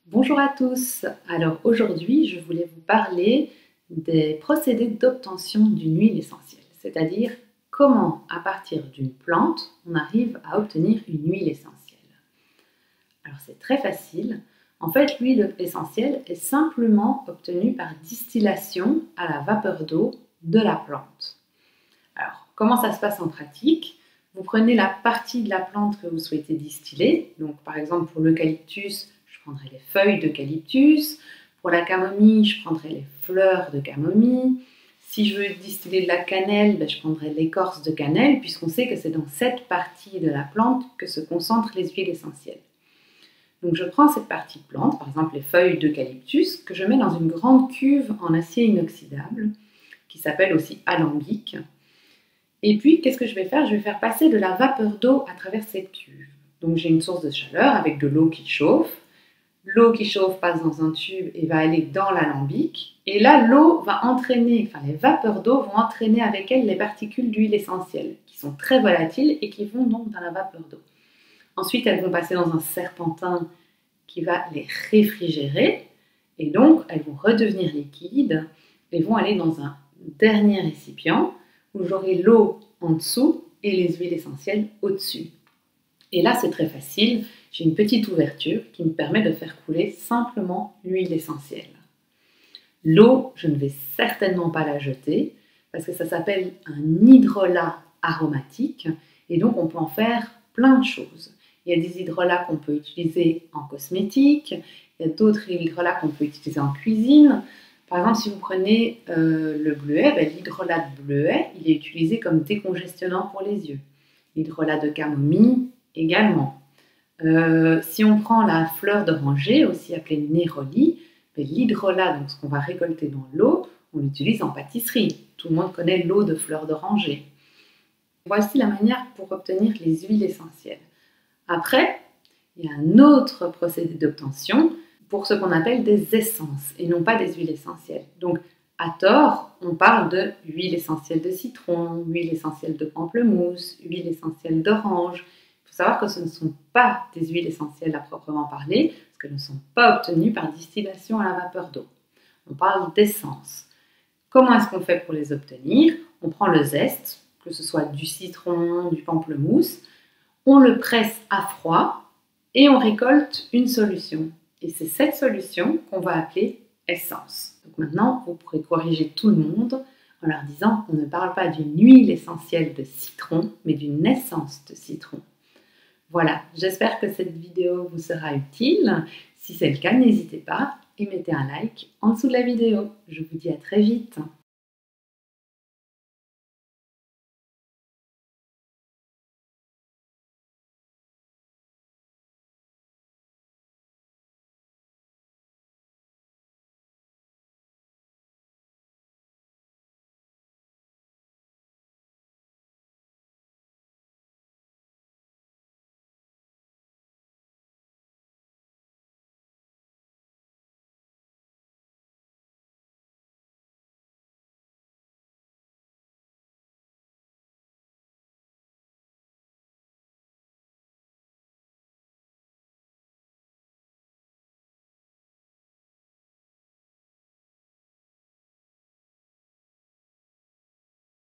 Bonjour à tous. Alors aujourd'hui, je voulais vous parler des procédés d'obtention d'une huile essentielle, c'est-à-dire comment, à partir d'une plante, on arrive à obtenir une huile essentielle. Alors c'est très facile. En fait, l'huile essentielle est simplement obtenue par distillation à la vapeur d'eau de la plante. Alors, comment ça se passe en pratique? Vous prenez la partie de la plante que vous souhaitez distiller. Donc, par exemple, pour l'eucalyptus, je prendrai les feuilles d'eucalyptus. Pour la camomille, je prendrai les fleurs de camomille. Si je veux distiller de la cannelle, je prendrai l'écorce de cannelle, puisqu'on sait que c'est dans cette partie de la plante que se concentrent les huiles essentielles. Donc, je prends cette partie de plante, par exemple les feuilles d'eucalyptus, que je mets dans une grande cuve en acier inoxydable, qui s'appelle aussi alambic. Et puis, qu'est-ce que je vais faire? Je vais faire passer de la vapeur d'eau à travers cette cuve. Donc, j'ai une source de chaleur avec de l'eau qui chauffe. L'eau qui chauffe passe dans un tube et va aller dans l'alambic. Et là, l'eau va entraîner, les vapeurs d'eau vont entraîner avec elles les particules d'huile essentielle, qui sont très volatiles et qui vont donc dans la vapeur d'eau. Ensuite, elles vont passer dans un serpentin qui va les réfrigérer. Et donc, elles vont redevenir liquides et vont aller dans un dernier récipient où j'aurai l'eau en dessous et les huiles essentielles au-dessus. Et là, c'est très facile. J'ai une petite ouverture qui me permet de faire couler simplement l'huile essentielle. L'eau, je ne vais certainement pas la jeter parce que ça s'appelle un hydrolat aromatique et donc on peut en faire plein de choses. Il y a des hydrolats qu'on peut utiliser en cosmétique, il y a d'autres hydrolats qu'on peut utiliser en cuisine. Par exemple, si vous prenez le bleuet, l'hydrolat de bleuet, il est utilisé comme décongestionnant pour les yeux. L'hydrolat de camomille également. Si on prend la fleur d'oranger, aussi appelée néroli, l'hydrolat, donc ce qu'on va récolter dans l'eau, on l'utilise en pâtisserie. Tout le monde connaît l'eau de fleur d'oranger. Voici la manière pour obtenir les huiles essentielles. Après, il y a un autre procédé d'obtention pour ce qu'on appelle des essences et non pas des huiles essentielles. Donc, à tort, on parle de huile essentielle de citron, huile essentielle de pamplemousse, huile essentielle d'orange. Il faut savoir que ce ne sont pas des huiles essentielles à proprement parler, parce qu'elles ne sont pas obtenues par distillation à la vapeur d'eau. On parle d'essences. Comment est-ce qu'on fait pour les obtenir? On prend le zeste, que ce soit du citron, du pamplemousse, on le presse à froid et on récolte une solution. Et c'est cette solution qu'on va appeler essence. Donc maintenant, vous pourrez corriger tout le monde en leur disant qu'on ne parle pas d'une huile essentielle de citron, mais d'une essence de citron. Voilà, j'espère que cette vidéo vous sera utile. Si c'est le cas, n'hésitez pas et mettez un like en dessous de la vidéo. Je vous dis à très vite.